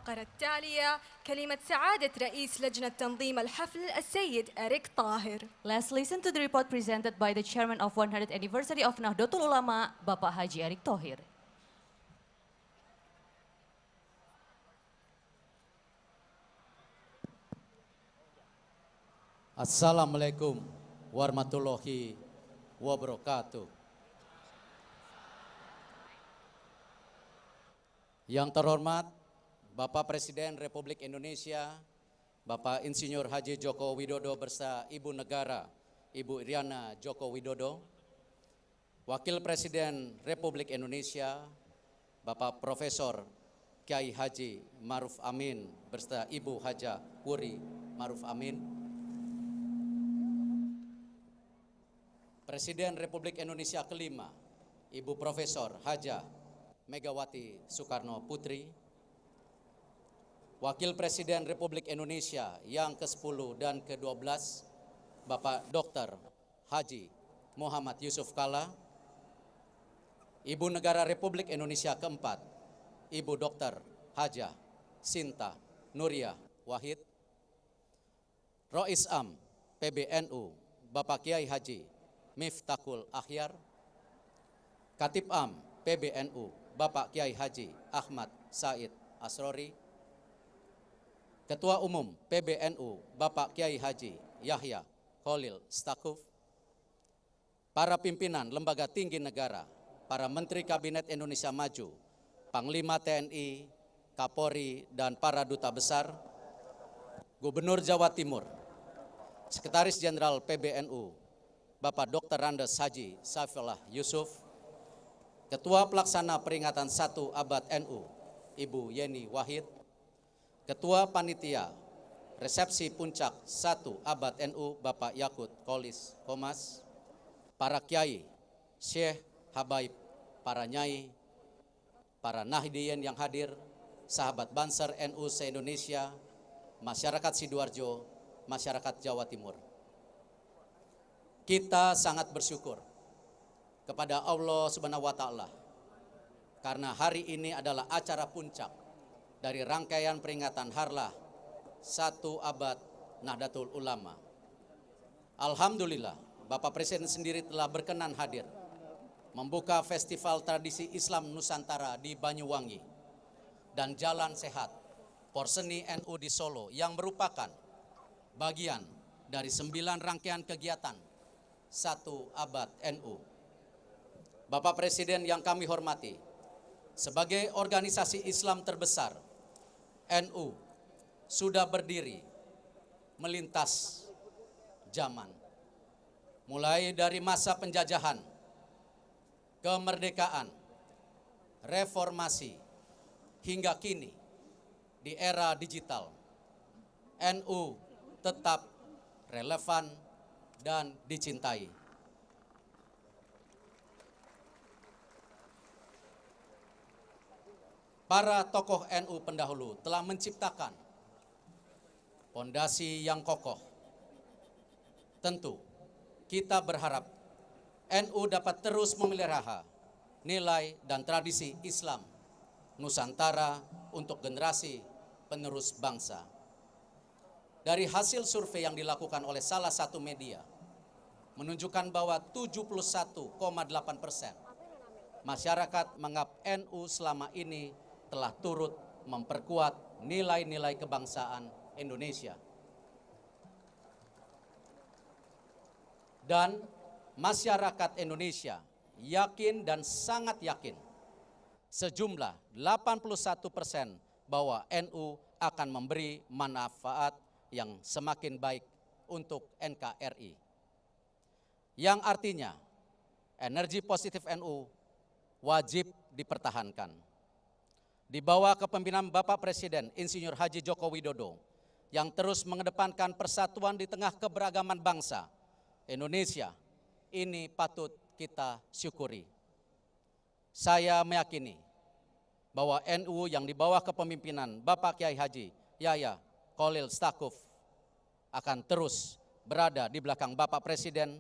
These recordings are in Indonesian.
الفقرة التالية كلمة سعادة رئيس لجنة تنظيم الحفل السيد إريك طاهر. Let's listen to the report presented by the chairman of 100th anniversary of Nahdlatul Ulama, Bapak Haji Erick Thohir. Assalamualaikum warahmatullahi wabarakatuh. Yang terhormat Bapak Presiden Republik Indonesia, Bapak Insinyur Haji Joko Widodo beserta Ibu Negara, Ibu Iriana Joko Widodo, Wakil Presiden Republik Indonesia, Bapak Profesor Kiai Haji Ma'ruf Amin beserta Ibu Haja Wuri Ma'ruf Amin, Presiden Republik Indonesia kelima, Ibu Profesor Haja Megawati Soekarno Putri, Wakil Presiden Republik Indonesia yang ke-10 dan ke-12, Bapak Dr. Haji Muhammad Yusuf Kalla, Ibu Negara Republik Indonesia keempat, Ibu Dr. Haja Sinta Nuria Wahid, Rois Am PBNU Bapak Kiai Haji Miftahul Akhyar, Katib Am PBNU Bapak Kiai Haji Ahmad Said Asrori, Ketua Umum PBNU Bapak Kiai Haji Yahya Khalil Stakuf, para pimpinan lembaga tinggi negara, para Menteri Kabinet Indonesia Maju, Panglima TNI, Kapolri, dan para duta besar, Gubernur Jawa Timur, Sekretaris Jenderal PBNU Bapak Dr. Andes Haji Saifullah Yusuf, Ketua Pelaksana Peringatan 1 Abad NU Ibu Yeni Wahid, Ketua Panitia Resepsi Puncak 1 Abad NU Bapak Yakut Kolis Komas, para Kiai, Syekh Habaib, para Nyai, para Nahdiyin yang hadir, sahabat Banser NU se-Indonesia, masyarakat Sidoarjo, masyarakat Jawa Timur. Kita sangat bersyukur kepada Allah Subhanahu wa Ta'ala karena hari ini adalah acara puncak dari rangkaian peringatan Harlah 1 Abad Nahdlatul Ulama. Alhamdulillah, Bapak Presiden sendiri telah berkenan hadir membuka Festival Tradisi Islam Nusantara di Banyuwangi dan Jalan Sehat Porseni NU di Solo yang merupakan bagian dari 9 rangkaian kegiatan 1 Abad NU. Bapak Presiden yang kami hormati, sebagai organisasi Islam terbesar, NU sudah berdiri melintas zaman. Mulai dari masa penjajahan, kemerdekaan, reformasi, hingga kini di era digital, NU tetap relevan dan dicintai. Para tokoh NU pendahulu telah menciptakan fondasi yang kokoh. Tentu kita berharap NU dapat terus memelihara nilai dan tradisi Islam Nusantara untuk generasi penerus bangsa. Dari hasil survei yang dilakukan oleh salah satu media, menunjukkan bahwa 71,8% masyarakat menganggap NU selama ini telah turut memperkuat nilai-nilai kebangsaan Indonesia. Dan masyarakat Indonesia yakin dan sangat yakin sejumlah 81% bahwa NU akan memberi manfaat yang semakin baik untuk NKRI. Yang artinya energi positif NU wajib dipertahankan. Di bawah kepemimpinan Bapak Presiden Insinyur Haji Joko Widodo yang terus mengedepankan persatuan di tengah keberagaman bangsa Indonesia, ini patut kita syukuri. Saya meyakini bahwa NU yang di bawah kepemimpinan Bapak Kiai Haji Yahya Khalil Stakuf akan terus berada di belakang Bapak Presiden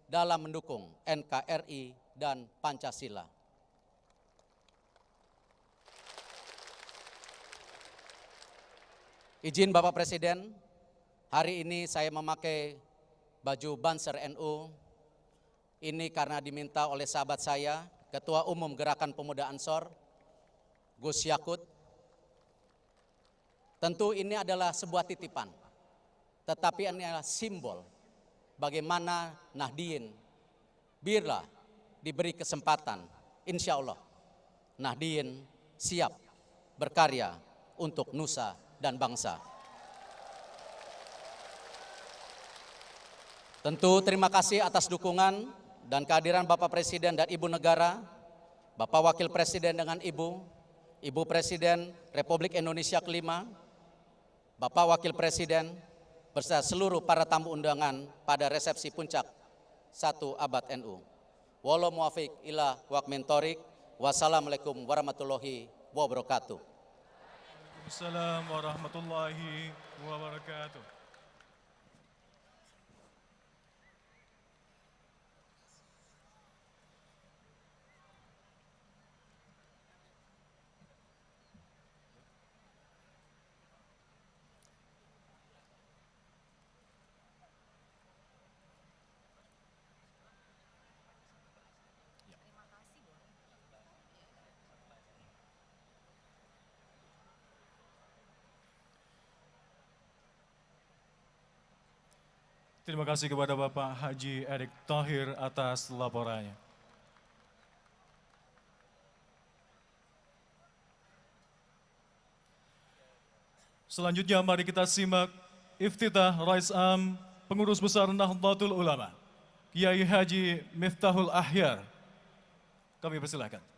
dalam mendukung NKRI dan Pancasila. Izin Bapak Presiden, hari ini saya memakai baju Banser NU. Ini karena diminta oleh sahabat saya, Ketua Umum Gerakan Pemuda Ansor, Gus Yakut. Tentu ini adalah sebuah titipan, tetapi ini adalah simbol bagaimana Nahdien bila diberi kesempatan, insya Allah Nahdien siap berkarya untuk nusa dan bangsa. Tentu terima kasih atas dukungan dan kehadiran Bapak Presiden dan Ibu Negara, Bapak Wakil Presiden dengan Ibu Presiden Republik Indonesia kelima, Bapak Wakil Presiden, beserta seluruh para tamu undangan pada resepsi puncak 1 Abad NU. Wallahu muwafiq ila waq min thoriq. Wassalamualaikum warahmatullahi wabarakatuh. Waalaikumsalam warahmatullahi wabarakatuh. Terima kasih kepada Bapak Haji Erick Thohir atas laporannya. Selanjutnya mari kita simak iftitah Rais Am Pengurus Besar Nahdlatul Ulama, Kiai Haji Miftahul Ahyar. Kami persilakan.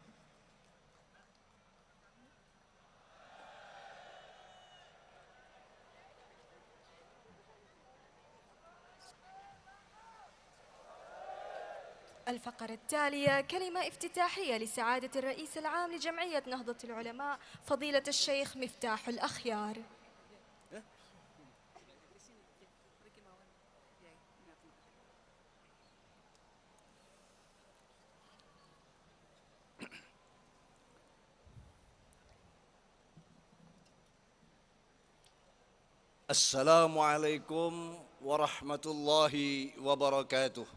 الفقرة التالية كلمة افتتاحية لسعادة الرئيس العام لجمعية نهضة العلماء فضيلة الشيخ مفتاح الأخيار. السلام عليكم ورحمة الله وبركاته.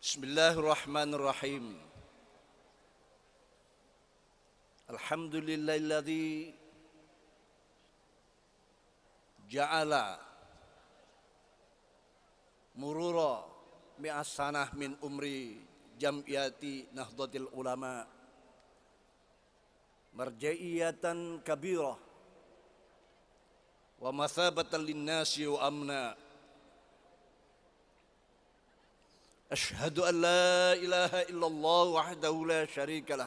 بسم الله الرحمن الرحيم. الحمد لله الذي جعل مرور 100 سنة من عمر جمعية نهضة العلماء مرجعية كبيرة ومثابة للناس وأمنا. أشهد أن لا إله إلا الله وحده لا شريك له،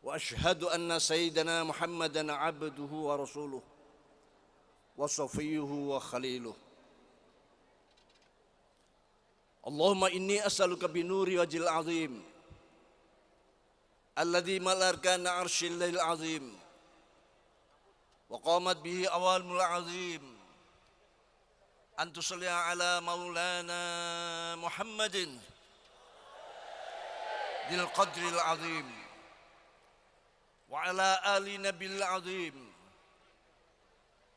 وأشهد أن سيدنا محمدًا عبده ورسوله وصفيه وخليله. اللهم إني أسألك بنور وجه العظيم الذي ملأ أركان عرش الله العظيم وقامت به أوامر العظيم أن تصلي على مولانا محمد ذي القدر العظيم وعلى آل نبي العظيم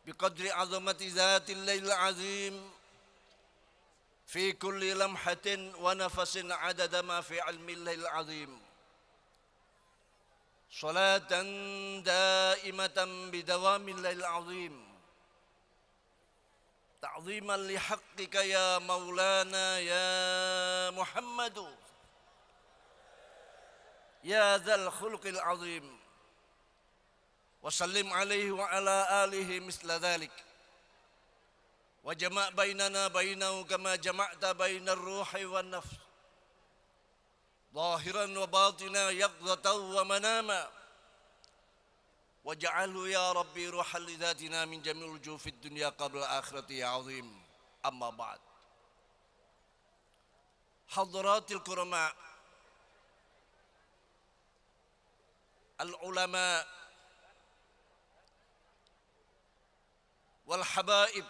بقدر عظمة ذات الله العظيم في كل لمحة ونفس عدد ما في علم الله العظيم، صلاة دائمة بدوام الله العظيم تعظيما لحقك يا مولانا يا محمد يا ذا الخلق العظيم، وسلم عليه وعلى آله مثل ذلك، وجمع بيننا بينه كما جمعت بين الروح والنفس ظاهرا وباطنا يقظة ومناما، واجعله يا ربي روحا لذاتنا من جميع الوجوه في الدنيا قبل الآخرة يا عظيم. أما بعد، حضرات الكرماء العلماء والحبائب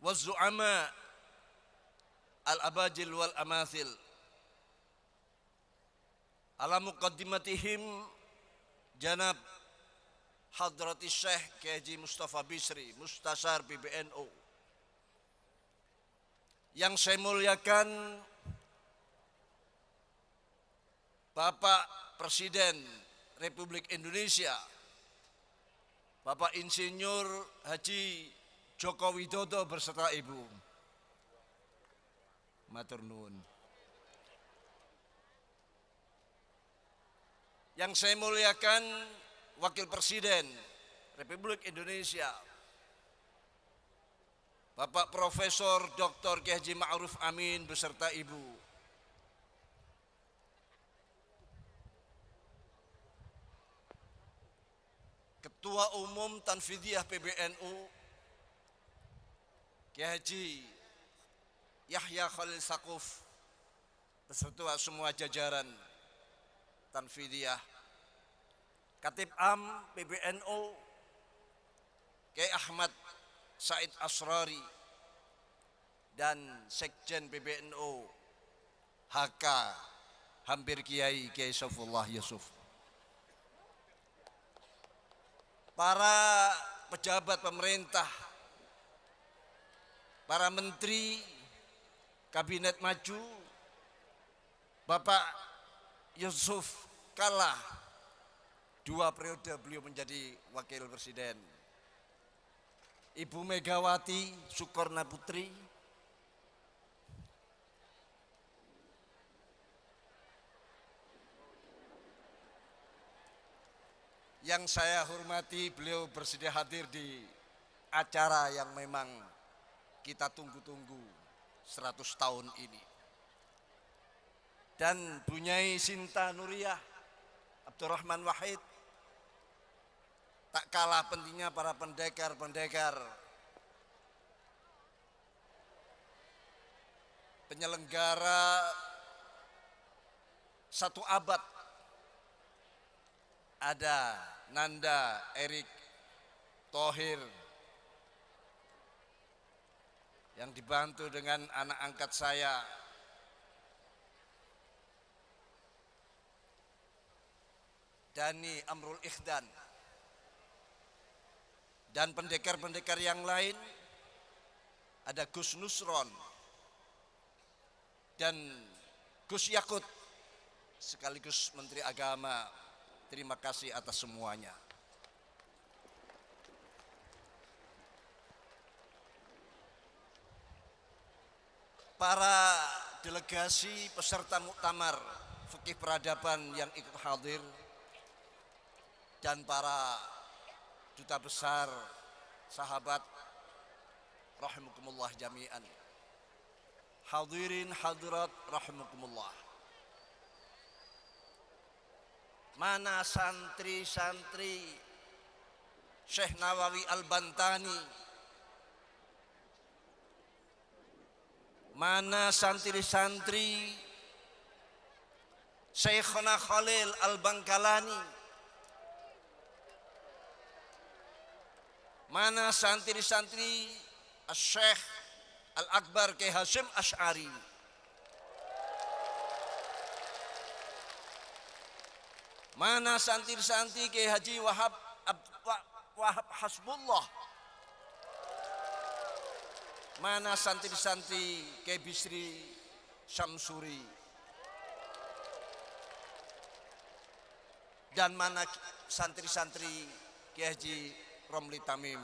والزعماء الأباجل والأماثل ala muqaddimatihim Janab Hadrati Syekh Kiai Haji Mustafa Bisri, Mustasar PBNU. Yang saya muliakan Bapak Presiden Republik Indonesia, Bapak Insinyur Haji Joko Widodo beserta Ibu. Matur nuwun. Yang saya muliakan Wakil Presiden Republik Indonesia, Bapak Profesor Dr. Kiai Haji Ma'ruf Amin beserta Ibu. Ketua Umum Tanfidiyah PBNU Kiai Haji Yahya Khalil Saquf beserta semua jajaran Tanfidiyah, Katib Am PBNU Kiai Ahmad Said Asrari dan Sekjen PBNU HK Hampir Kiai Kiai Saifullah Yusuf. Para pejabat pemerintah, para menteri, kabinet maju, Bapak Yusuf Kala, 2 periode beliau menjadi wakil presiden. Ibu Megawati Soekarno Putri, yang saya hormati, beliau bersedia hadir di acara yang memang kita tunggu-tunggu 100 tahun ini. Dan Bunyai Sinta Nuriyah Abdurrahman Wahid, tak kalah pentingnya para pendekar-pendekar, penyelenggara 1 abad. Ada Nanda, Erik, Thohir, yang dibantu dengan anak angkat saya, Dani Amrul Ikhdan, dan pendekar-pendekar yang lain. Ada Gus Nusron dan Gus Yakut sekaligus Menteri Agama. Terima kasih atas semuanya. Para delegasi peserta muktamar fikih peradaban yang ikut hadir dan para duta besar, sahabat, rahimakumullah jami'an. Hadirin hadirat rahimakumullah. Mana santri-santri Syekh Nawawi Al-Bantani, mana santri-santri Syekhona Khalil Al-Bangkalani, mana santri-santri Syekh Al-Akbar Kiai Hasyim Asy'ari, mana santri-santri Kiai Haji Wahab Hasbullah, mana santri-santri Kiai Bisri Syamsuri, dan mana santri-santri Kiai Haji Romli Tamim.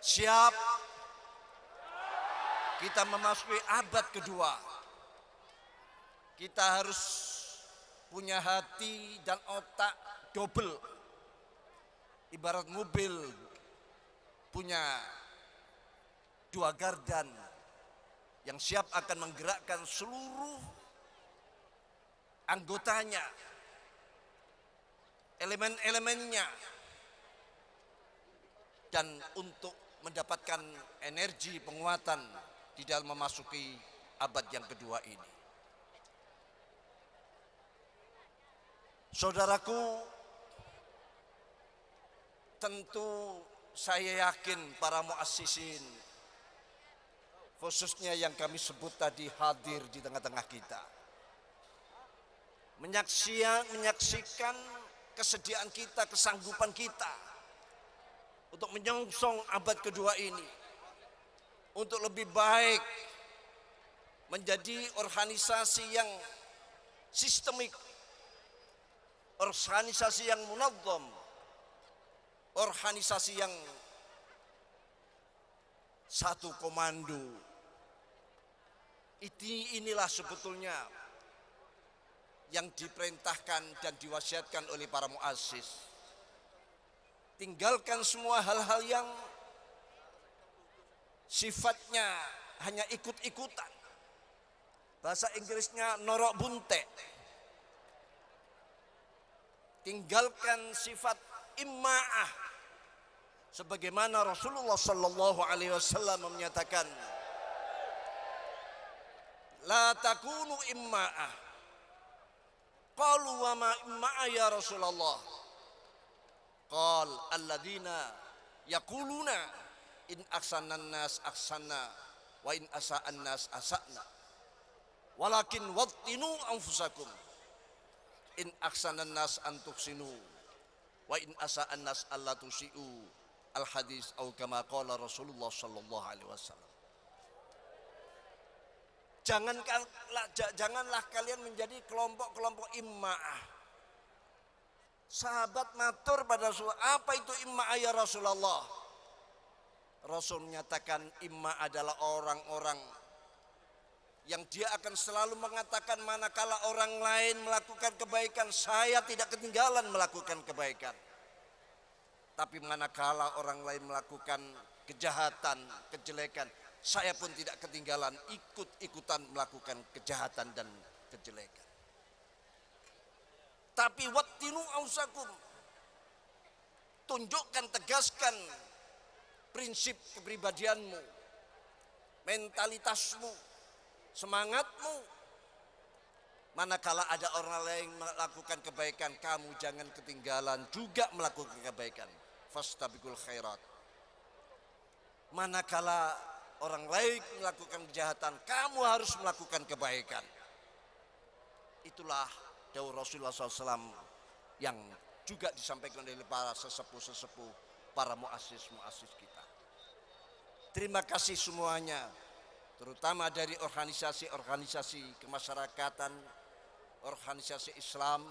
Siap kita memasuki abad kedua. Kita harus punya hati dan otak double. Ibarat mobil punya 2 gardan yang siap akan menggerakkan seluruh anggotanya, elemen-elemennya, dan untuk mendapatkan energi penguatan di dalam memasuki abad yang kedua ini. Saudaraku, tentu saya yakin para muassisin, khususnya yang kami sebut tadi, hadir di tengah-tengah kita. menyaksikan kesediaan kita, kesanggupan kita untuk menyongsong abad kedua ini, untuk lebih baik menjadi organisasi yang sistemik, organisasi yang munazzam, organisasi yang satu komando. Inilah sebetulnya yang diperintahkan dan diwasiatkan oleh para muassis. Tinggalkan semua hal-hal yang sifatnya hanya ikut-ikutan. Bahasa Inggrisnya norok bunte. Tinggalkan sifat imma'ah. Sebagaimana Rasulullah sallallahu alaihi wasallam menyatakan, la takunu imma'ah. Qalu wa ma imma'ah ya Rasulullah? Qal alladzina yaquluna in ahsanan nas ahsanna wa in asa'an nas asa'na. Walakin wattinu anfusakum in ahsanan nas an tuhsinu wa in asa'an nas alla tusi'u. Al hadis atau kama qala Rasulullah sallallahu alaihi wasallam. Janganlah kalian menjadi kelompok-kelompok imma'ah. Sahabat matur pada Rasulullah, apa itu imma'ah ya Rasulullah? Rasul menyatakan imma'ah adalah orang-orang yang dia akan selalu mengatakan manakala orang lain melakukan kebaikan, saya tidak ketinggalan melakukan kebaikan. Tapi manakala orang lain melakukan kejahatan, kejelekan, saya pun tidak ketinggalan ikut-ikutan melakukan kejahatan dan kejelekan. Tapi wattinu ausakum, tunjukkan, tegaskan prinsip kepribadianmu, mentalitasmu, semangatmu. Manakala ada orang lain melakukan kebaikan, kamu jangan ketinggalan juga melakukan kebaikan. Fastabiqul khairat. Manakala orang lain melakukan kejahatan, kamu harus melakukan kebaikan. Itulah dawuh Rasulullah SAW yang juga disampaikan oleh para sesepuh-sesepuh, para muassis-muassis kita. Terima kasih semuanya, terutama dari organisasi-organisasi kemasyarakatan, organisasi Islam,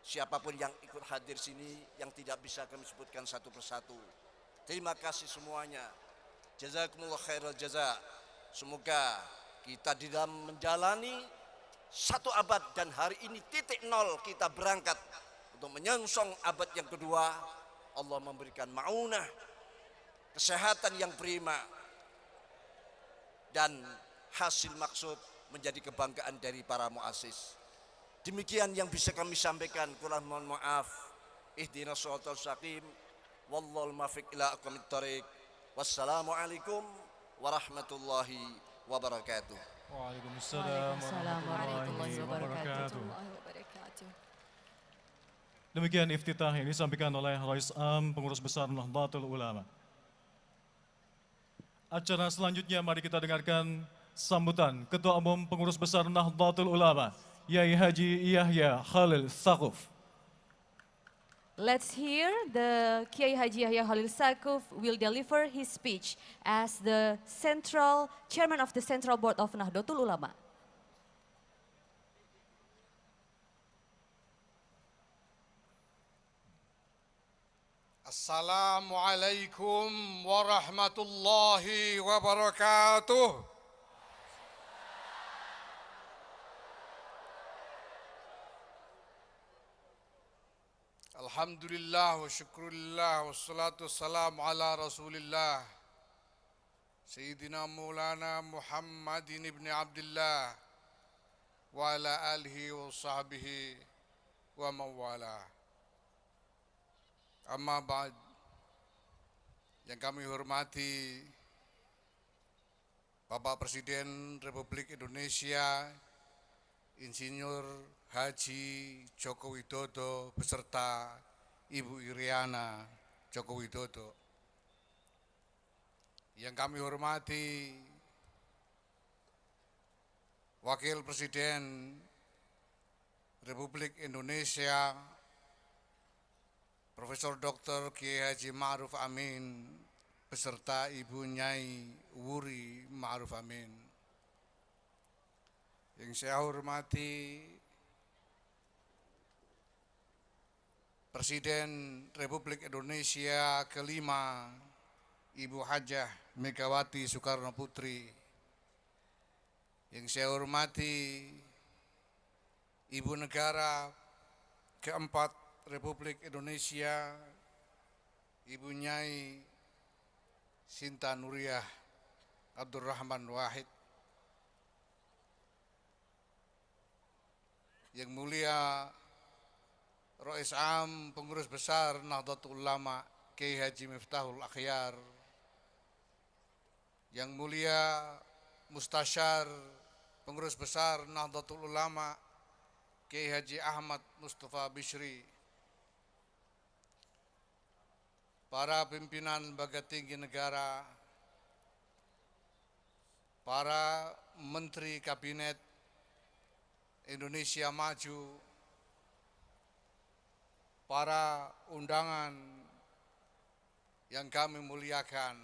siapapun yang ikut hadir sini yang tidak bisa kami sebutkan satu persatu. Terima kasih semuanya. Jazakumullah khairal jaza. Semoga kita di dalam menjalani satu abad dan hari ini titik nol kita berangkat untuk menyongsong abad yang kedua. Allah memberikan ma'unah, kesehatan yang prima, dan hasil maksud menjadi kebanggaan dari para muassis. Demikian yang bisa kami sampaikan. Kurang mohon maaf. Ihdinas shiratal mustaqim. Wallahul muwaffiq ila aqwamit thoriq. Wassalamualaikum warahmatullahi wabarakatuh. Waalaikumsalam warahmatullahi wabarakatuh. wabarakatuh. Demikian iftitah yang disampaikan oleh Rais Am Pengurus Besar Nahdlatul Ulama. Acara selanjutnya mari kita dengarkan sambutan Ketua Umum Pengurus Besar Nahdlatul Ulama, Yai Haji Yahya Khalil Saquf. Let's hear the Kiai Haji Yahya Khalil Saquf will deliver his speech as the Chairman of the Central Board of Nahdlatul Ulama. Assalamualaikum warahmatullahi wabarakatuh. Alhamdulillah wa syukurillah wassalatu wassalamu ala rasulillah Sayyidina Maulana Muhammadin ibn Abdullah wa ala alihi wa sahbihi wa mawala. Amma ba'd, yang kami hormati Bapak Presiden Republik Indonesia Insinyur Haji Joko Widodo beserta Ibu Iriana Joko Widodo. Yang kami hormati Wakil Presiden Republik Indonesia, Profesor Dr. Kiai Haji Ma'ruf Amin beserta Ibu Nyai Wuri Ma'ruf Amin. Yang saya hormati Presiden Republik Indonesia kelima, Ibu Hajah Megawati Soekarno Putri. Yang saya hormati Ibu Negara keempat Republik Indonesia, Ibu Nyai Sinta Nuriyah Abdurrahman Wahid. Yang mulia Rais Am Pengurus Besar Nahdlatul Ulama Kiai Haji Miftahul Akhyar. Yang mulia Mustasyar Pengurus Besar Nahdlatul Ulama Kiai Haji Ahmad Mustafa Bishri. Para pimpinan lembaga tinggi negara, para menteri kabinet Indonesia Maju, para undangan yang kami muliakan,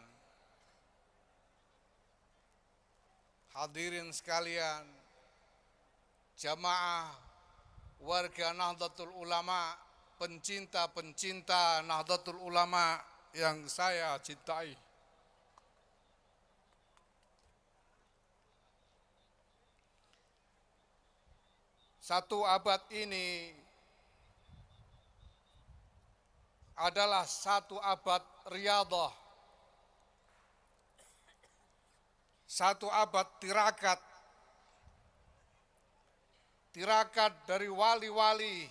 hadirin sekalian, jamaah warga Nahdlatul Ulama, pencinta-pencinta Nahdlatul Ulama yang saya cintai. Satu abad ini adalah satu abad riyadhah, satu abad tirakat, tirakat dari wali-wali,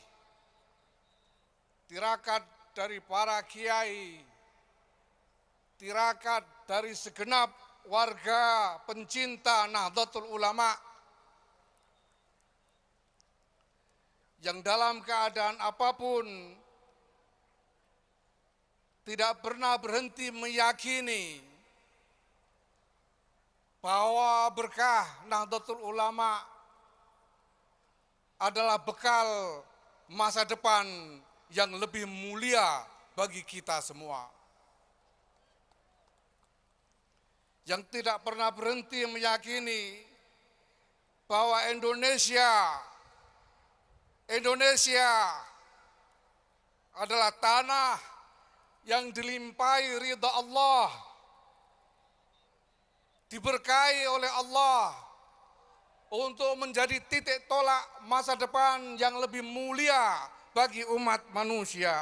tirakat dari para kiai, tirakat dari segenap warga pencinta Nahdlatul Ulama yang dalam keadaan apapun tidak pernah berhenti meyakini bahwa berkah Nahdlatul Ulama adalah bekal masa depan yang lebih mulia bagi kita semua. Yang tidak pernah berhenti meyakini bahwa Indonesia adalah tanah yang dilimpahi ridha Allah, diberkahi oleh Allah untuk menjadi titik tolak masa depan yang lebih mulia bagi umat manusia.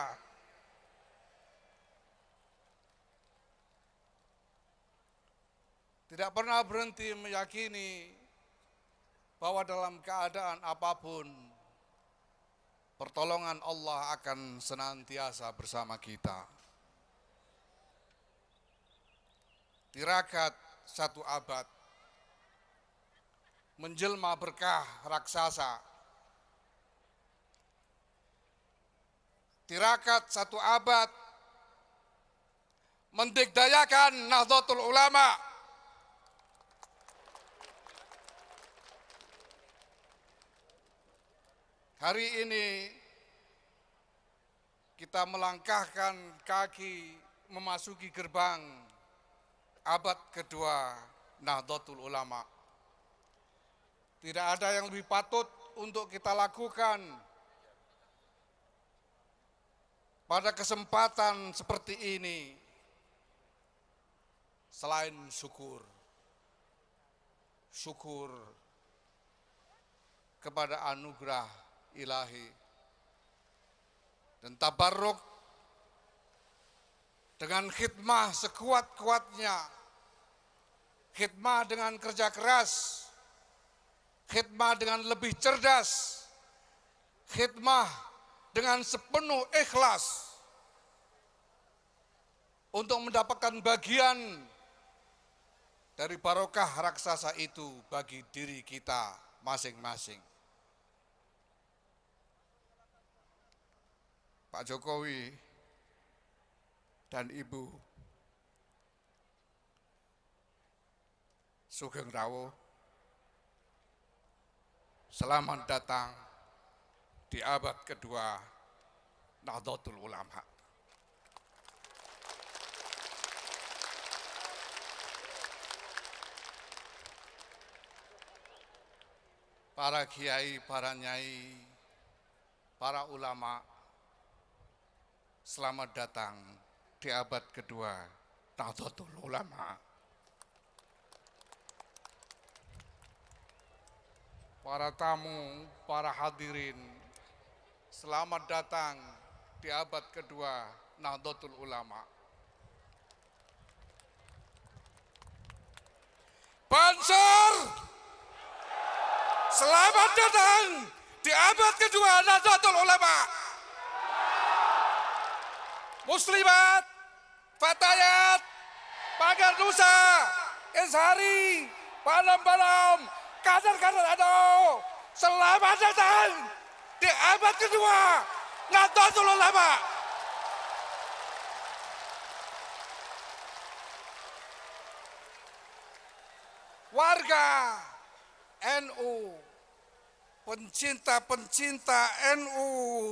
Tidak pernah berhenti meyakini bahwa dalam keadaan apapun pertolongan Allah akan senantiasa bersama kita. Tirakat satu abad menjelma berkah raksasa. Tirakat satu abad mendikdayakan Nahdlatul Ulama. Hari ini kita melangkahkan kaki memasuki gerbang abad kedua Nahdlatul Ulama. Tidak ada yang lebih patut untuk kita lakukan pada kesempatan seperti ini selain syukur. Syukur kepada anugerah ilahi dan tabarruk dengan khidmah sekuat-kuatnya, khidmah dengan kerja keras, khidmah dengan lebih cerdas, khidmah dengan sepenuh ikhlas untuk mendapatkan bagian dari barokah raksasa itu bagi diri kita masing-masing. Pak Jokowi dan Ibu Sugeng Rawo, selamat datang di abad kedua Nahdlatul Ulama. Para kiai, para nyai, para ulama, selamat datang di abad kedua Nahdlatul Ulama. Para tamu, para hadirin, selamat datang di abad kedua Nahdlatul Ulama. Bansur, selamat datang di abad kedua Nahdlatul Ulama. Muslimat, fatayat, pagar nusa, ishari, balam-balam, kader-kader ado, selamat datang di abad kedua Nahdlatul Ulama. Warga NU, pencinta-pencinta NU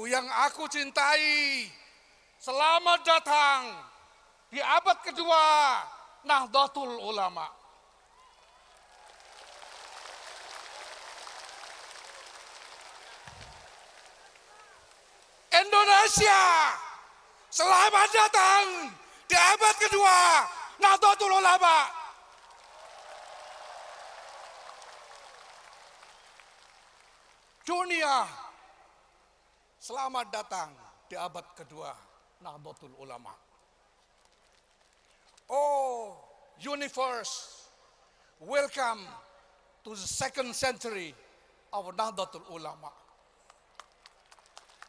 yang aku cintai, selamat datang di abad kedua Nahdlatul Ulama. Indonesia, selamat datang di abad kedua Nahdlatul Ulama. Dunia, selamat datang di abad kedua Nahdlatul Ulama. Oh, universe, welcome to the second century of Nahdlatul Ulama.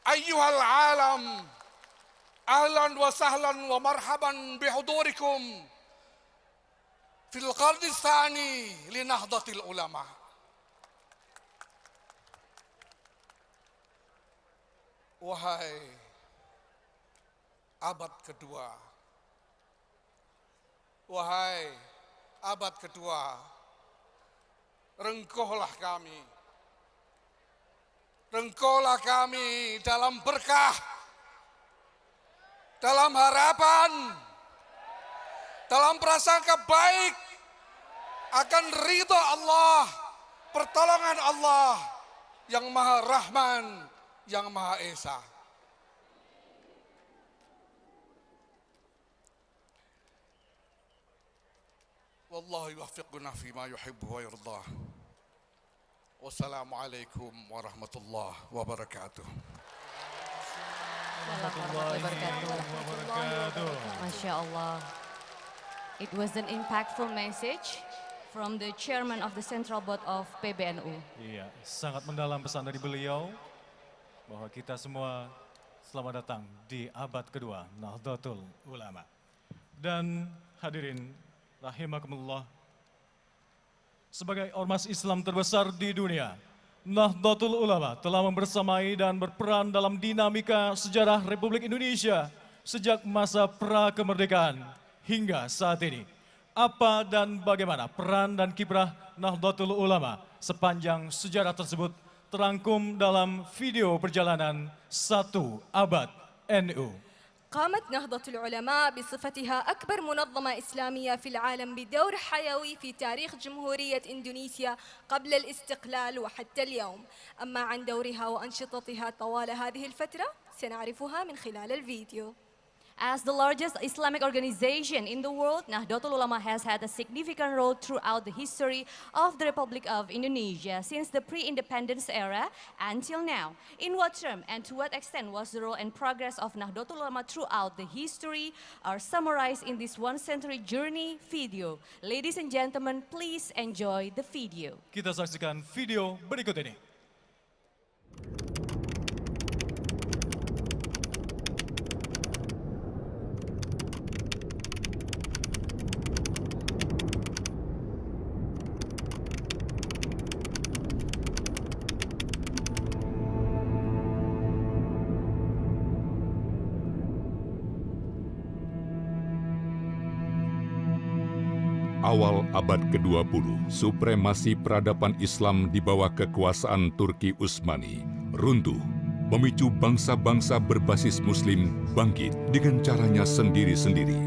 Ayyuhal alam, ahlan wa sahlan wa marhaban bihudurikum fil qarni tsani li Nahdlatil Ulama. Wahai abad kedua, wahai abad kedua, rengkuhlah kami dalam berkah, dalam harapan, dalam prasangka baik akan ridha Allah, pertolongan Allah yang Maha Rahman, yang Maha Esa. Wallahu yuwaffiquna fima yuhibbu wa yardah. Wassalamualaikum warahmatullahi wabarakatuh. Warahmatullahi wabarakatuh. Masya Allah. It was an impactful message from the chairman of the Central Board of PBNU. Iya, sangat mendalam pesan dari beliau bahwa kita semua selamat datang di abad kedua Nahdlatul Ulama. Dan hadirin rahimakumullah, sebagai ormas Islam terbesar di dunia, Nahdlatul Ulama telah membersamai dan berperan dalam dinamika sejarah Republik Indonesia sejak masa pra-kemerdekaan hingga saat ini. Apa dan bagaimana peran dan kiprah Nahdlatul Ulama sepanjang sejarah tersebut terangkum dalam video perjalanan 1 abad NU. قامت نهضة العلماء بصفتها أكبر منظمة إسلامية في العالم بدور حيوي في تاريخ جمهورية إندونيسيا قبل الاستقلال وحتى اليوم. أما عن دورها وأنشطتها طوال هذه الفترة سنعرفها من خلال الفيديو. As the largest Islamic organization in the world, Nahdlatul Ulama has had a significant role throughout the history of the Republic of Indonesia since the pre-independence era until now. In what term and to what extent was the role and progress of Nahdlatul Ulama throughout the history are summarized in this one-century journey video. Ladies and gentlemen, please enjoy the video. Kita saksikan video berikut ini. Awal abad ke-20, supremasi peradaban Islam di bawah kekuasaan Turki Utsmani runtuh memicu bangsa-bangsa berbasis Muslim bangkit dengan caranya sendiri-sendiri,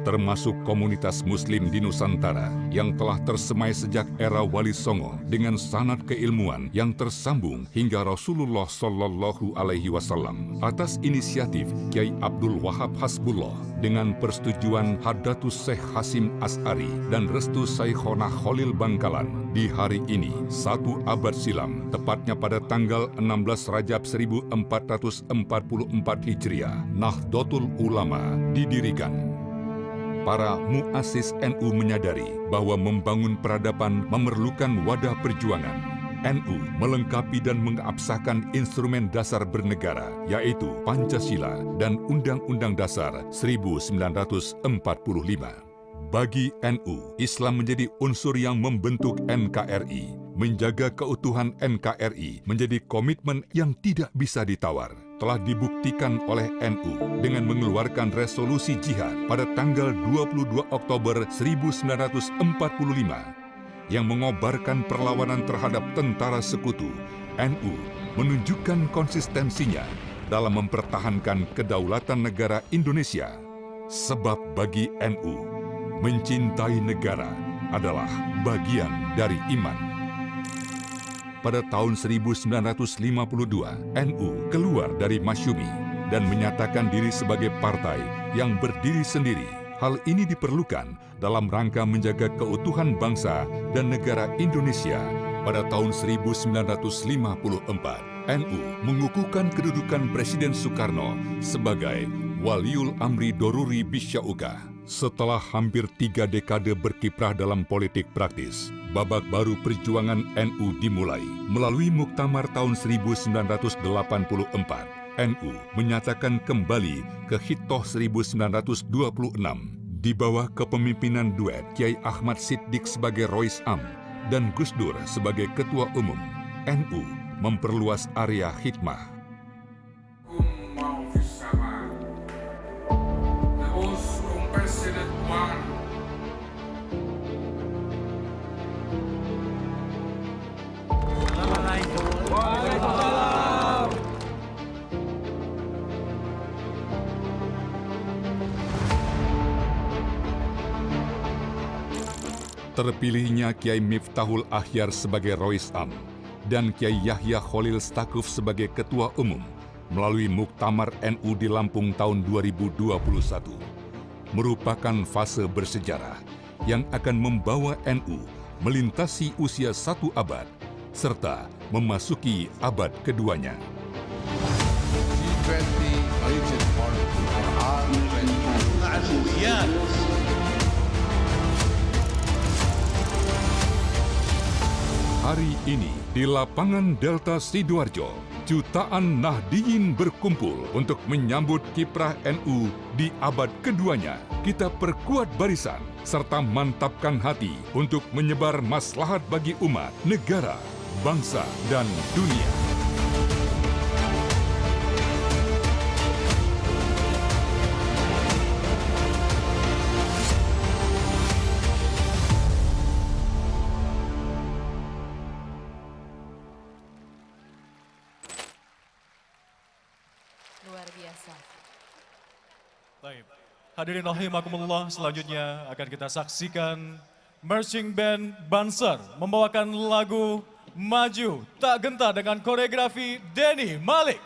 termasuk komunitas Muslim di Nusantara yang telah tersemai sejak era Wali Songo dengan sanad keilmuan yang tersambung hingga Rasulullah Shallallahu Alaihi Wasallam atas inisiatif Kiai Abdul Wahab Hasbullah dengan persetujuan Hadratus Syekh Hasim As'ari dan restu Syekhona Khalil Bangkalan. Di hari ini, 1 abad silam, tepatnya pada tanggal 16 Rajab 1444 Hijriah, Nahdlatul Ulama didirikan. Para muassis NU menyadari bahwa membangun peradaban memerlukan wadah perjuangan. NU melengkapi dan mengabsahkan instrumen dasar bernegara, yaitu Pancasila dan Undang-Undang Dasar 1945. Bagi NU, Islam menjadi unsur yang membentuk NKRI. Menjaga keutuhan NKRI menjadi komitmen yang tidak bisa ditawar. Telah dibuktikan oleh NU dengan mengeluarkan resolusi jihad pada tanggal 22 Oktober 1945 yang mengobarkan perlawanan terhadap tentara sekutu. NU menunjukkan konsistensinya dalam mempertahankan kedaulatan negara Indonesia. Sebab bagi NU, mencintai negara adalah bagian dari iman. Pada tahun 1952, NU keluar dari Masyumi dan menyatakan diri sebagai partai yang berdiri sendiri. Hal ini diperlukan dalam rangka menjaga keutuhan bangsa dan negara Indonesia. Pada tahun 1954, NU mengukuhkan kedudukan Presiden Soekarno sebagai Waliul Amri Doruri Bisya'ukah. Setelah hampir 3 dekade berkiprah dalam politik praktis, babak baru perjuangan NU dimulai. Melalui Muktamar tahun 1984, NU menyatakan kembali ke Hitoh 1926 di bawah kepemimpinan duet Kiai Ahmad Siddiq sebagai Rois Am dan Gus Dur sebagai Ketua Umum. NU memperluas area khidmah. Terpilihnya Kiai Miftahul Akhyar sebagai Rois Am dan Kiai Yahya Khalil Stakuf sebagai Ketua Umum melalui Muktamar NU di Lampung tahun 2021 merupakan fase bersejarah yang akan membawa NU melintasi usia 1 abad serta memasuki abad keduanya. Hari ini di lapangan Delta Sidoarjo, jutaan Nahdiyin berkumpul untuk menyambut kiprah NU di abad keduanya. Kita perkuat barisan serta mantapkan hati untuk menyebar maslahat bagi umat, negara, bangsa, dan dunia. Luar biasa. Baik. Hadirin rahimakumullah, selanjutnya akan kita saksikan Marching Band Banser membawakan lagu Maju Tak Gentar dengan koreografi Denny Malik.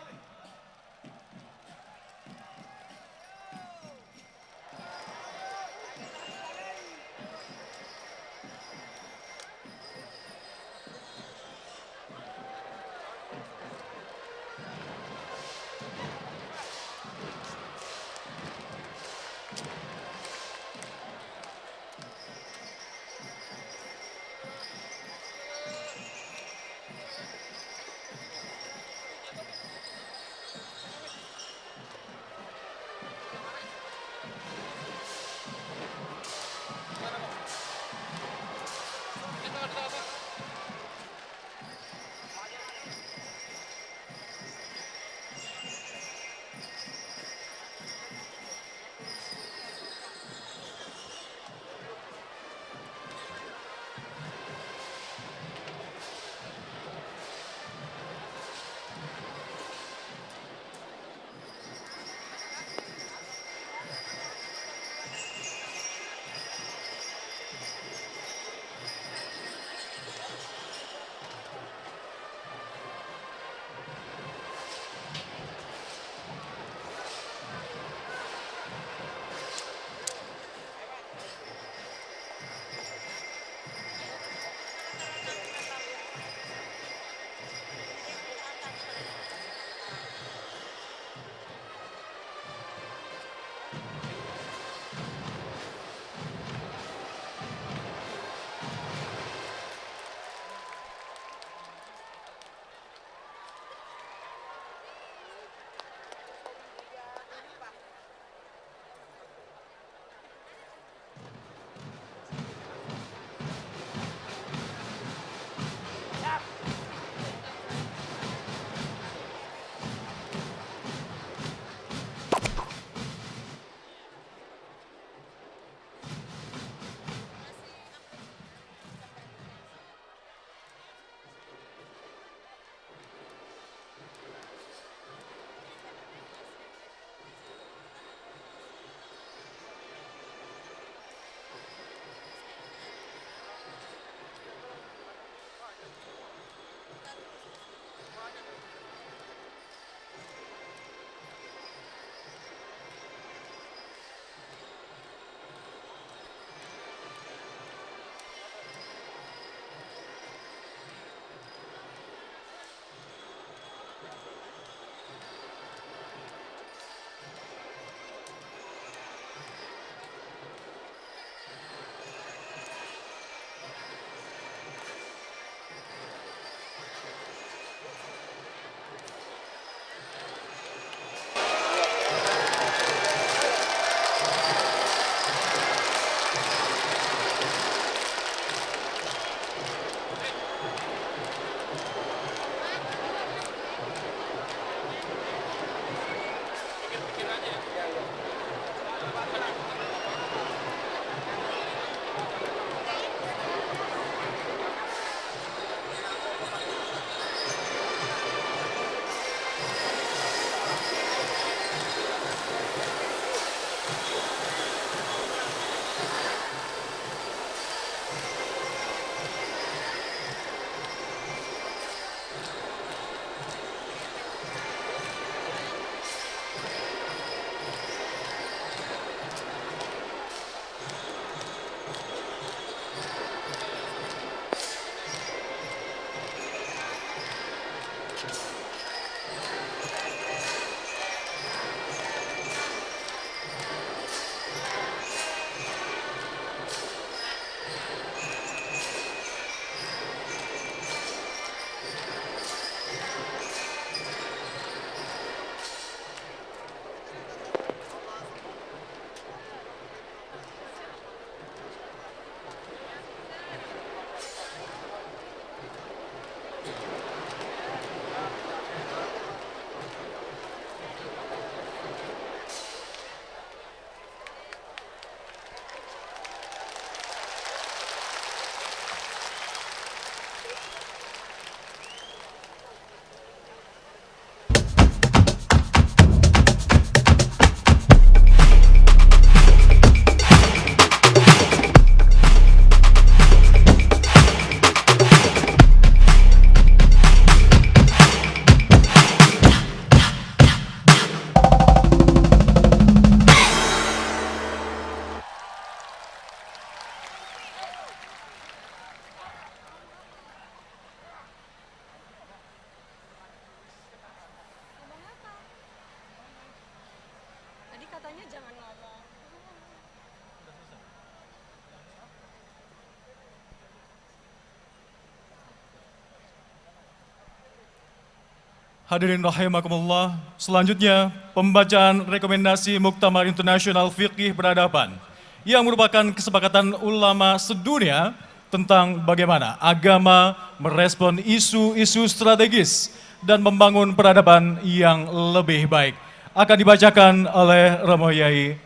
Hadirin rahimakumullah, selanjutnya pembacaan rekomendasi Muktamar Internasional Fiqih Peradaban yang merupakan kesepakatan ulama sedunia tentang bagaimana agama merespon isu-isu strategis dan membangun peradaban yang lebih baik. Akan dibacakan oleh Romo Yai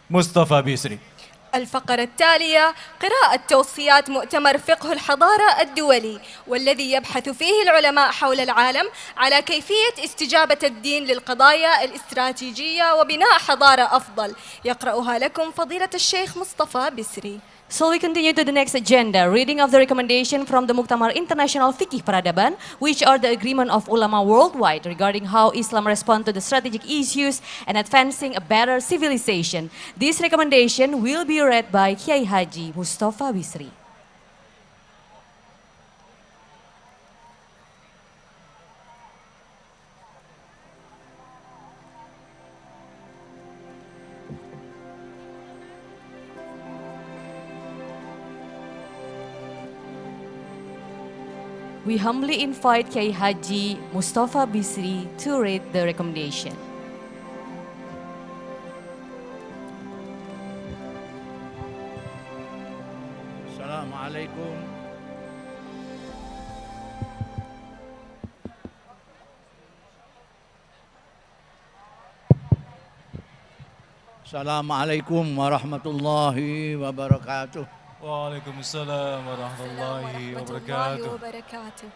Mustafa Bisri. الفقرة التالية قراءة توصيات مؤتمر فقه الحضارة الدولي والذي يبحث فيه العلماء حول العالم على كيفية استجابة الدين للقضايا الاستراتيجية وبناء حضارة أفضل. يقرأها لكم فضيلة الشيخ مصطفى بسري. So we continue to the next agenda, reading of the recommendation from the Muktamar International Fiqih Peradaban, which are the agreement of ulama worldwide regarding how Islam respond to the strategic issues and advancing a better civilization. This recommendation will be read by Kiai Haji Mustafa Bisri. We humbly invite Kiai Haji Mustafa Bisri to read the recommendation. Assalamualaikum. Assalamualaikum warahmatullahi wabarakatuh. Waalaikumsalam warahmatullahi wabarakatuh.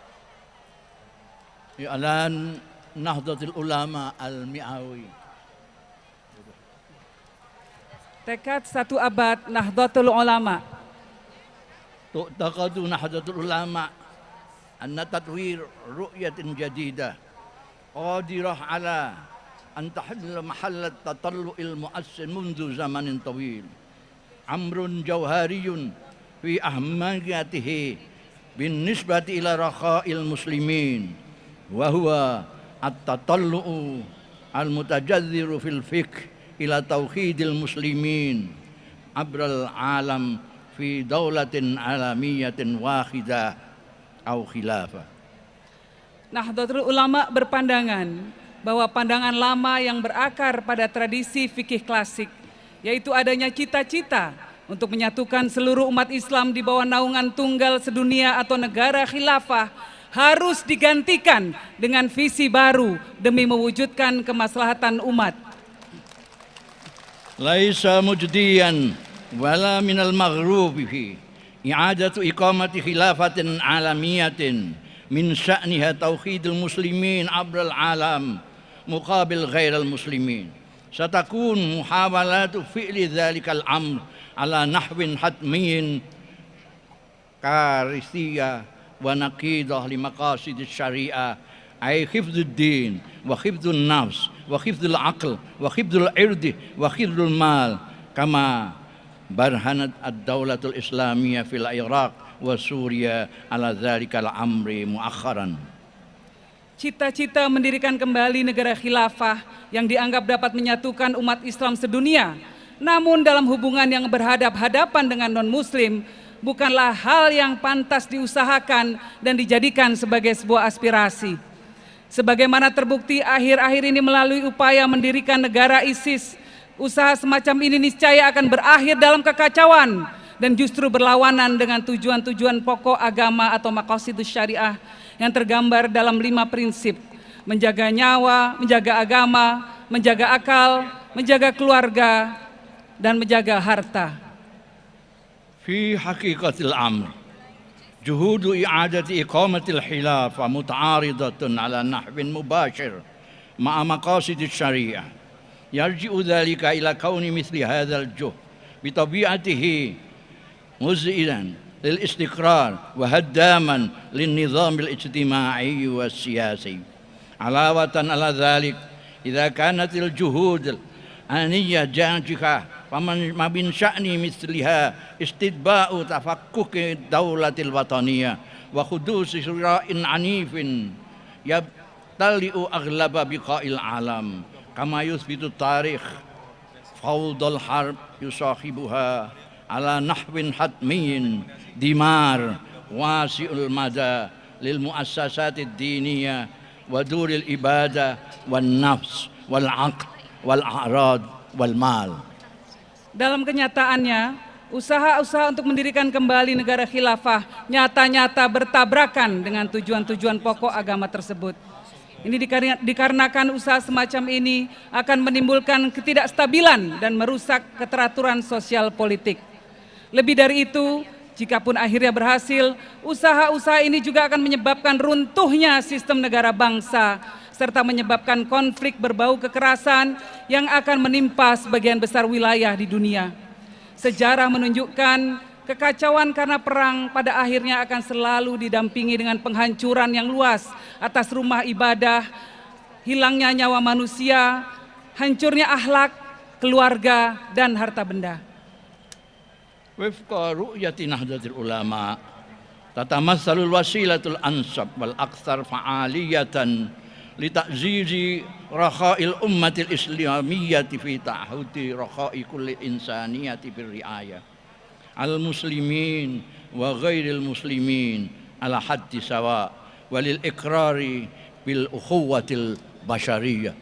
I'lan Nahdlatul Ulama Al-Mi'awi. Tekad 1 abad Nahdlatul Ulama. Tu'taqadu Nahdlatul Ulama anna tatwir ru'yatin jadidah qadirah ala an tahalla mahallat tatallu'il mu'assin mundu zamanin tawil. Amrun jawhariyun fi ahmiyatihi bin nisbati ila rakha'il muslimin wa huwa at-tatallu'u al-mutajazziru fil fiqh ila tauhidil muslimin abral alam fi daulatin alamiyatin wahidah au khilafah. Nahdlatul Ulama berpandangan bahwa pandangan lama yang berakar pada tradisi fikih klasik, yaitu adanya cita-cita untuk menyatukan seluruh umat Islam di bawah naungan tunggal sedunia atau negara khilafah, harus digantikan dengan visi baru demi mewujudkan kemaslahatan umat. Laisa mujdiyan wala minal maghrubi fi i'adatu iqamati khilafatin alamiyatin min sya'niha tauhidul muslimin abral alam muqabil ghairal muslimin. Satakun muhawalatu fi'li dhalikal amr ala nahwin hatmiyin karisiyah wa naqidah li maqasid syariah ay hifdzud din wa hifdzun nafs wa hifdzul aql wa hifdzul irdi wa hifdzul mal kama barhanat ad-daulatul islamiyah fil Iraq wa Suriah ala dhalikal amri muakharan. Cita-cita mendirikan kembali negara khilafah yang dianggap dapat menyatukan umat Islam sedunia, namun dalam hubungan yang berhadap-hadapan dengan non-muslim, bukanlah hal yang pantas diusahakan dan dijadikan sebagai sebuah aspirasi. Sebagaimana terbukti akhir-akhir ini melalui upaya mendirikan negara ISIS, usaha semacam ini niscaya akan berakhir dalam kekacauan dan justru berlawanan dengan tujuan-tujuan pokok agama atau maqasidus syariah yang tergambar dalam 5 prinsip: menjaga nyawa, menjaga agama, menjaga akal, menjaga keluarga, dan menjaga harta. Fi haqiqatil amr juhudu i'adati iqamatil khilafah muta'aridatun ala nahwin mubashir ma'a maqasidis syariah yarji'u dhalika ila kauni mithli hadzal juhd bi tabi'atihi muz'ilan lil istiqrar wa haddaman lin nizamil ijtima'i was siyasi. Alawatan ala dhalik idza kanatil juhud aniyah jajikah faman mabin sya'ni misliha istidba'u tafakkuki daulatil wataniyah wa khudusi sura'in anifin yabtali'u aghlaba biqa'il alam kama yuthbitu tarikh خوض الحرب يصاحبها على نحو حتمي دمار واسع المدى للمؤسسات الدينية ودور الإبادة والنفس والعقل والأعراض والمال. Dalam kenyataannya, usaha-usaha untuk mendirikan kembali negara khilafah nyata-nyata bertabrakan dengan tujuan-tujuan pokok agama tersebut. Ini dikarenakan usaha semacam ini akan menimbulkan ketidakstabilan dan merusak keteraturan sosial politik. Lebih dari itu, jikapun akhirnya berhasil, usaha-usaha ini juga akan menyebabkan runtuhnya sistem negara bangsa, serta menyebabkan konflik berbau kekerasan yang akan menimpa sebagian besar wilayah di dunia. Sejarah menunjukkan kekacauan karena perang pada akhirnya akan selalu didampingi dengan penghancuran yang luas atas rumah ibadah, hilangnya nyawa manusia, hancurnya akhlak, keluarga, dan harta benda. وفق رؤية نهضة العلماء تتمثل الوسيلة الأنسب والأكثر فعالية لتعزيز رخاء الأمة الإسلامية في تعهد رخاء كل إنسانية بالرعاية على المسلمين وغير المسلمين على حد سواء وللإقرار بالأخوة البشرية.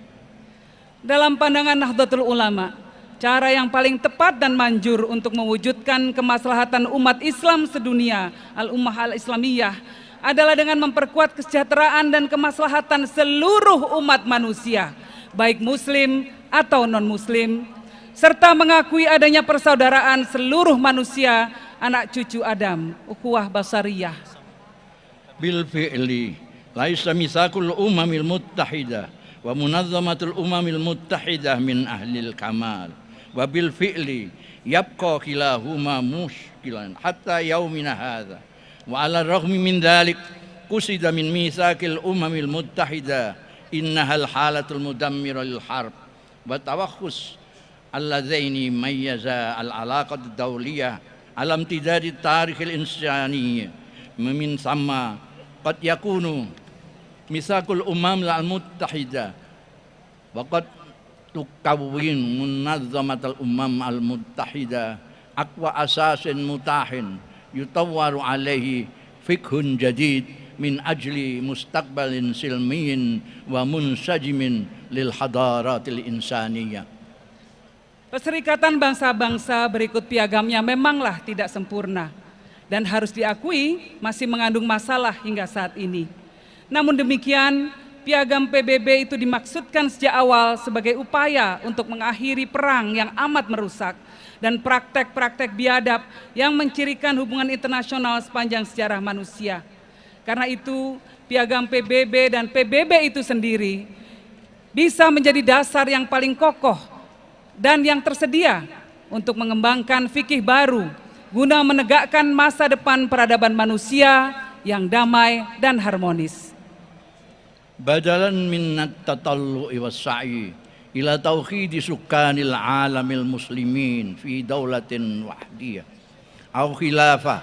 Dalam pandangan Nahdlatul Ulama, cara yang paling tepat dan manjur untuk mewujudkan kemaslahatan umat Islam sedunia, al-ummah al-islamiyah, adalah dengan memperkuat kesejahteraan dan kemaslahatan seluruh umat manusia, baik muslim atau non-muslim, serta mengakui adanya persaudaraan seluruh manusia, anak cucu Adam, ukhuwah basariyah. Bil fi'li laisa mitsaqul umamil muttahidah wa munazzamatul umamil muttahidah min ahlil kamal wa bil fi'li yabqa kilahuma mushkilan hatta yaumina hadha wa ala raghmi min dhalik qusida min mitsaqil umamil muttahidah innahal halatul mudammira lil harb wa tawakhus alladzaini mayyaza al alaqat ad-dawliyah alam tidadi tarikhil insani min sama qad yakunu misakul umam al muttahida wa qad tukawwin munazzamat al umam al muttahida aqwa asasin mutahin yutawwaru alaihi fikhun jadid min ajli mustaqbalin silmiyin wa munsajimin lil hadaratil insaniyah. Perserikatan bangsa-bangsa berikut piagamnya memanglah tidak sempurna dan harus diakui masih mengandung masalah hingga saat ini. Namun demikian, piagam PBB itu dimaksudkan sejak awal sebagai upaya untuk mengakhiri perang yang amat merusak dan praktek-praktek biadab yang mencirikan hubungan internasional sepanjang sejarah manusia. Karena itu, piagam PBB dan PBB itu sendiri bisa menjadi dasar yang paling kokoh dan yang tersedia untuk mengembangkan fikih baru guna menegakkan masa depan peradaban manusia yang damai dan harmonis. Badalan min at-tatallu'i was-sa'i ila tauhidi sukanil alamil muslimin fi daulatin wahdiyah aw khilafah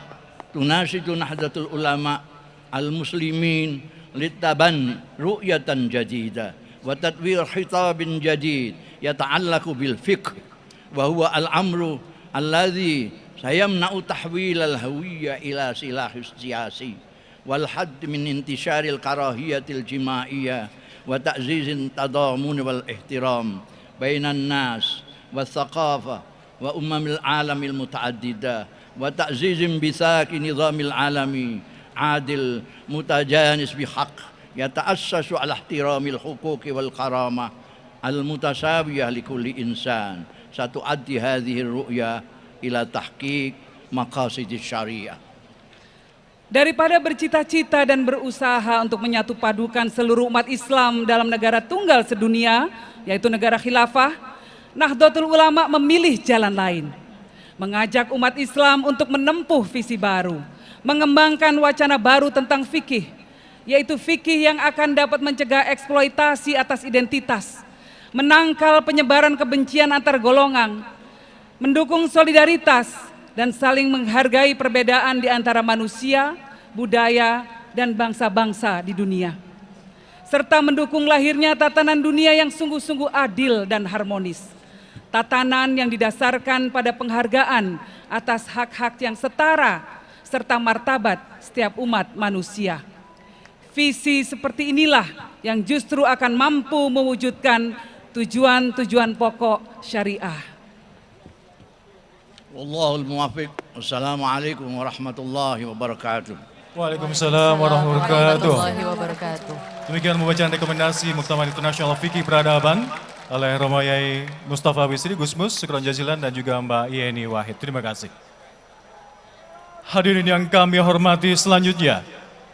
tunasidu nahdlatul ulama al-muslimin litaban ru'yatan jadidah wa tadwir khitabin jadid yata'allaqu bil fiqh wa huwa al-amru alladhi sayamna'u tahwil al-hawiyya ila silahis siyasi wal hadd min intisharil karahiyatil jimaiyah wa ta'zizin tadamun wal ihtiram bainan nas wa thaqafah wa umamil alamil mutaaddidah wa ta'zizin bisaki nizamil alami adil mutajanis bihaq yata'assasu ala ihtiramil huquqi wal karamah al mutasawiyah likulli insan satuaddi hadhihi ru'ya ila tahqiq maqasidis syariah. Daripada bercita-cita dan berusaha untuk menyatu padukan seluruh umat Islam dalam negara tunggal sedunia, yaitu negara khilafah, Nahdlatul Ulama memilih jalan lain. Mengajak umat Islam untuk menempuh visi baru, mengembangkan wacana baru tentang fikih, yaitu fikih yang akan dapat mencegah eksploitasi atas identitas, menangkal penyebaran kebencian antar golongan, mendukung solidaritas, dan saling menghargai perbedaan di antara manusia, budaya, dan bangsa-bangsa di dunia. Serta mendukung lahirnya tatanan dunia yang sungguh-sungguh adil dan harmonis. tatanan yang didasarkan pada penghargaan atas hak-hak yang setara serta martabat setiap umat manusia. Visi seperti inilah yang justru akan mampu mewujudkan tujuan-tujuan pokok syariah. Wallahul muwaffiq. Wassalamualaikum warahmatullahi wabarakatuh. Waalaikumsalam warahmatullahi wabarakatuh. Demikian pembacaan rekomendasi Muktamar Internasional Fikih Peradaban oleh Romo Yai Mustafa Wisri Gusmus, Syukron Jazilan, dan juga Mbak Yeni Wahid. Terima kasih. Hadirin yang kami hormati, selanjutnya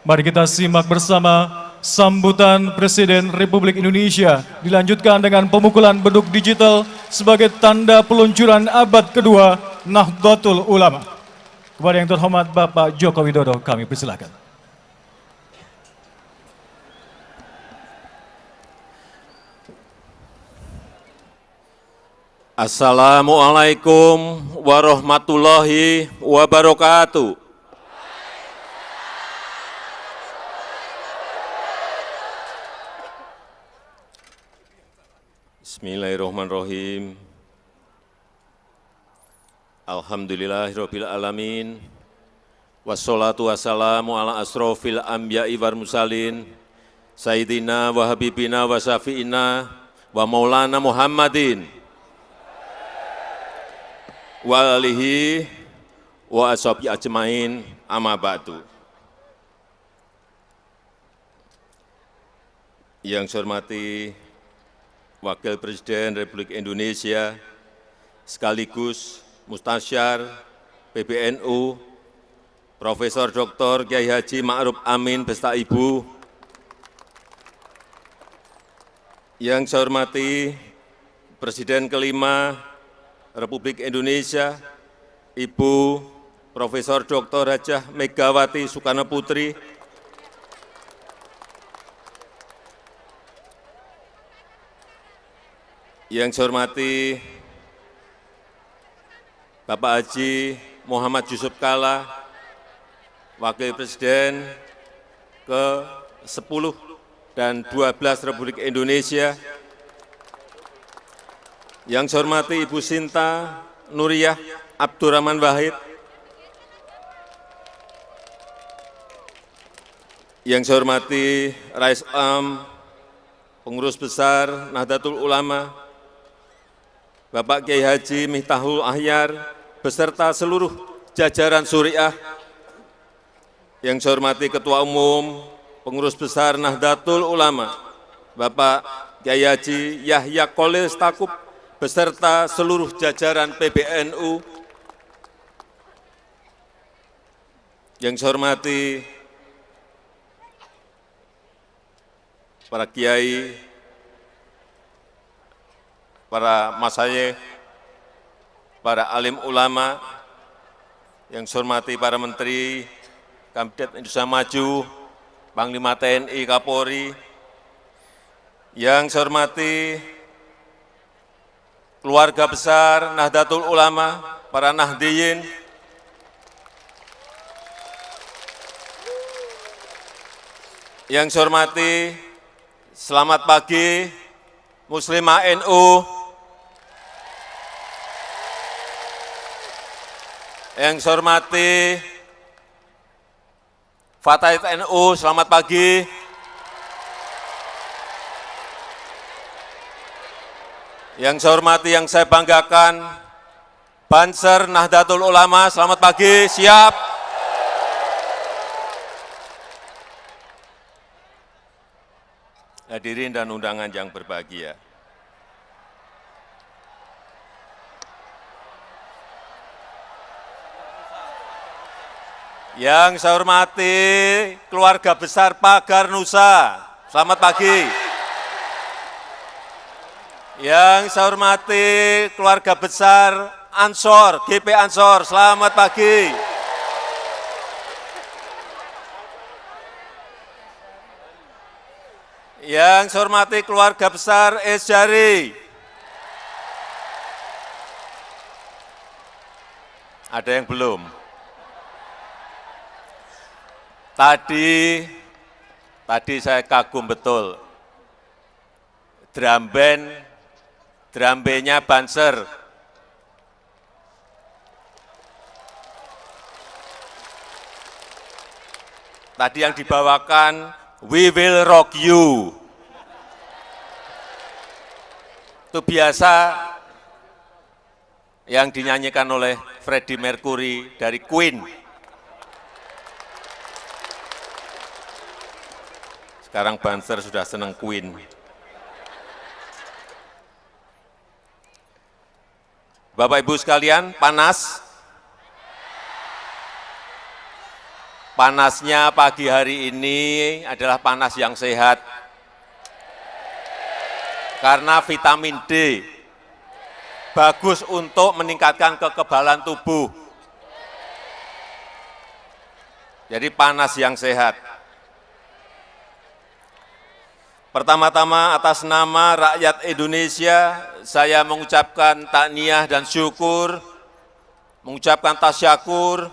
mari kita simak bersama sambutan Presiden Republik Indonesia dilanjutkan dengan pemukulan beduk digital sebagai tanda peluncuran abad kedua Nahdlatul Ulama. Kepada yang terhormat Bapak Joko Widodo, kami persilakan. Assalamualaikum warahmatullahi wabarakatuh. Bismillahirrahmanirrahim. Alhamdulillahirabbil alamin. Wassalatu wassalamu ala asrofil anbiya'i wal mursalin. Sayyidina wa habibina wa syafi'ina wa maulana Muhammadin wa alihi wa ashabi ajmain, amma ba'du. Yang saya hormati Wakil Presiden Republik Indonesia sekaligus Mustasyar PBNU Profesor Dr. Kiai Haji Ma'ruf Amin beserta Ibu. Yang saya hormati Presiden kelima Republik Indonesia, Ibu Profesor Dr. Hajah Megawati Soekarno Putri, yang saya hormati Bapak Haji Muhammad Yusuf Kalla, Wakil Presiden ke-10 dan 12 Republik Indonesia, yang saya hormati Ibu Sinta Nuriyah Abdurrahman Wahid, yang saya hormati Rais Am, Pengurus Besar Nahdlatul Ulama, Bapak Kiai Haji Miftahul Ahyar, beserta seluruh jajaran Syuriah, yang saya hormati Ketua Umum Pengurus Besar Nahdlatul Ulama, Bapak Kiai Haji Yahya Kholil Stakuf, beserta seluruh jajaran PBNU, yang saya hormati para kiai, para masyayikh, para alim ulama, yang saya hormati para menteri, Kabinet Indonesia Maju, Panglima TNI, Kapolri, yang saya hormati keluarga besar Nahdlatul Ulama, para Nahdiyin, yang saya hormati, selamat pagi Muslimah NU, yang saya hormati Fatahit NU, selamat pagi. Yang saya hormati, yang saya banggakan, Banser Nahdlatul Ulama, selamat pagi, siap. Hadirin dan undangan yang berbahagia. Yang saya hormati keluarga besar Pagar Nusa, selamat pagi. Yang saya hormati keluarga besar Ansor, GP Ansor, selamat pagi. Yang saya hormati keluarga besar Esjari. Ada yang belum? Tadi saya kagum betul. Drum band Drambenya Banser. Tadi yang dibawakan We Will Rock You. Itu biasa yang dinyanyikan oleh Freddie Mercury dari Queen. Sekarang Banser sudah senang Queen. Bapak Ibu sekalian, panas. Panasnya pagi hari ini adalah panas yang sehat. Karena vitamin D bagus untuk meningkatkan kekebalan tubuh. Jadi panas yang sehat. Pertama-tama atas nama rakyat Indonesia, saya mengucapkan takniah dan syukur, mengucapkan tasyakur,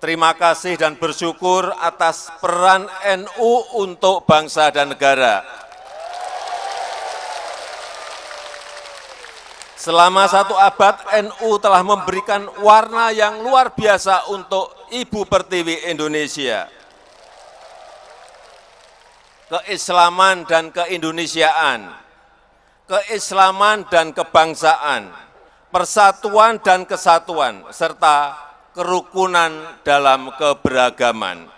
terima kasih dan bersyukur atas peran NU untuk bangsa dan negara. Selama 1 abad, NU telah memberikan warna yang luar biasa untuk Ibu Pertiwi Indonesia. Keislaman dan keindonesiaan, keislaman dan kebangsaan, persatuan dan kesatuan, serta kerukunan dalam keberagaman.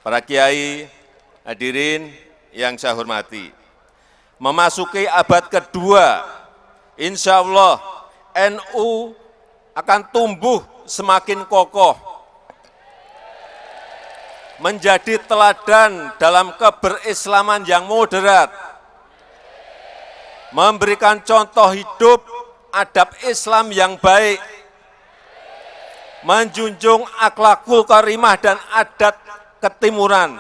Para kiai, hadirin yang saya hormati, memasuki abad kedua, insya Allah NU akan tumbuh semakin kokoh, menjadi teladan dalam keberislaman yang moderat, memberikan contoh hidup adab Islam yang baik, menjunjung akhlakul karimah dan adat ketimuran,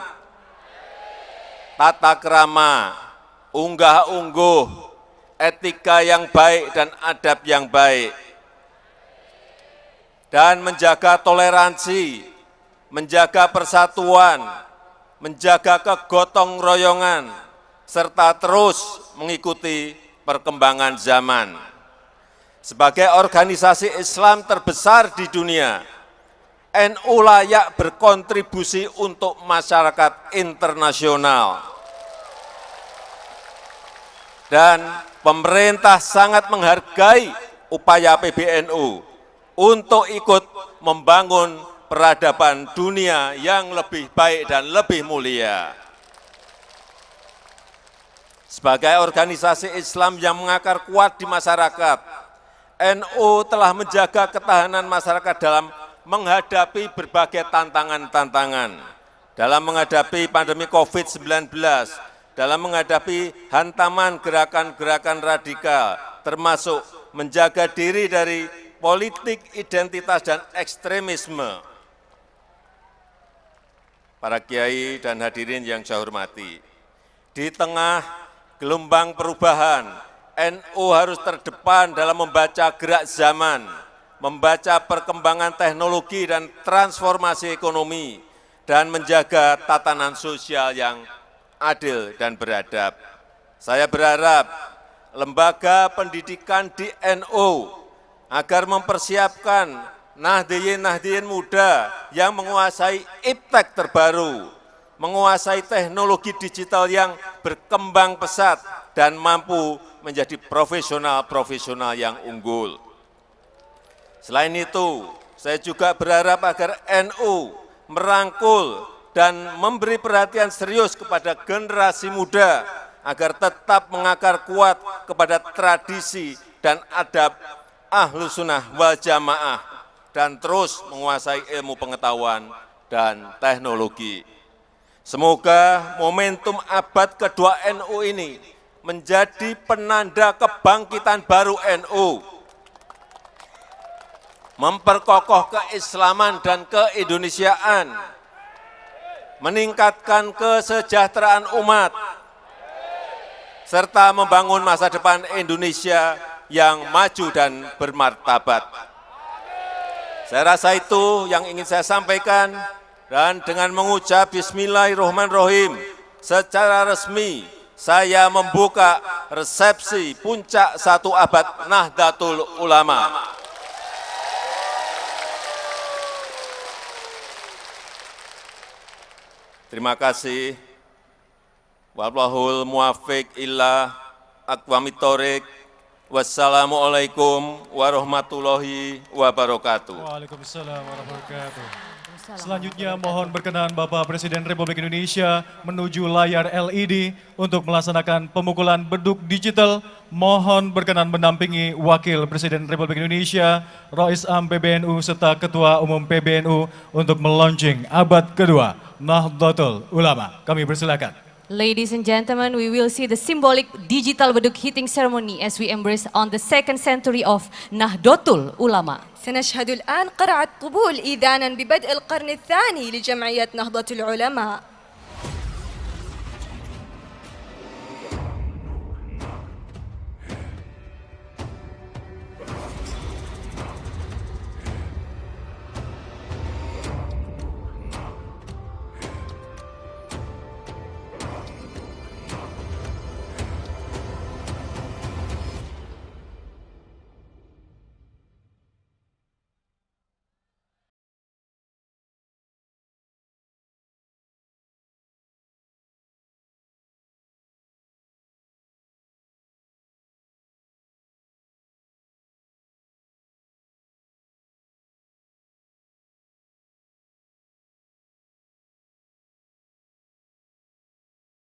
tata krama, unggah-ungguh, etika yang baik dan adab yang baik, dan menjaga toleransi, menjaga persatuan, menjaga kegotong royongan, serta terus mengikuti perkembangan zaman. Sebagai organisasi Islam terbesar di dunia, NU layak berkontribusi untuk masyarakat internasional. Dan pemerintah sangat menghargai upaya PBNU untuk ikut membangun peradaban dunia yang lebih baik dan lebih mulia. Sebagai organisasi Islam yang mengakar kuat di masyarakat, NU telah menjaga ketahanan masyarakat dalam menghadapi berbagai tantangan-tantangan, dalam menghadapi pandemi COVID-19, dalam menghadapi hantaman gerakan-gerakan radikal, termasuk menjaga diri dari politik identitas dan ekstremisme. Para kiai dan hadirin yang saya hormati, di tengah gelombang perubahan, NU harus terdepan dalam membaca gerak zaman, membaca perkembangan teknologi dan transformasi ekonomi, dan menjaga tatanan sosial yang adil dan beradab. Saya berharap lembaga pendidikan di NU agar mempersiapkan Nahdiyin muda yang menguasai iptek terbaru, menguasai teknologi digital yang berkembang pesat dan mampu menjadi profesional-profesional yang unggul. Selain itu, saya juga berharap agar NU merangkul dan memberi perhatian serius kepada generasi muda agar tetap mengakar kuat kepada tradisi dan adab Ahlus Sunnah wal Jamaah dan terus menguasai ilmu pengetahuan dan teknologi. Semoga momentum abad kedua NU ini menjadi penanda kebangkitan baru NU, memperkokoh keislaman dan keindonesiaan, meningkatkan kesejahteraan umat, serta membangun masa depan Indonesia yang maju dan bermartabat. Saya rasa itu yang ingin saya sampaikan, dan dengan mengucap Bismillahirrahmanirrahim secara resmi, saya membuka resepsi puncak 1 abad Nahdlatul Ulama. Terima kasih. Wallahul muwaffiq ila aqwamit thoriq. Wassalamualaikum warahmatullahi wabarakatuh. Waalaikumsalam warahmatullahi wabarakatuh. Selanjutnya mohon berkenan Bapak Presiden Republik Indonesia menuju layar LED untuk melaksanakan pemukulan beduk digital. Mohon berkenan mendampingi Wakil Presiden Republik Indonesia, Rais Am PBNU serta Ketua Umum PBNU untuk melaunching abad kedua Nahdlatul Ulama. Kami persilakan. Ladies and gentlemen, we will see the symbolic digital beduk hitting ceremony as we embrace on the 2nd century of Nahdlatul Ulama. سنشهد الآن قرع الطبول إذانا ببدء القرن الثاني لجمعية نهضة العلماء.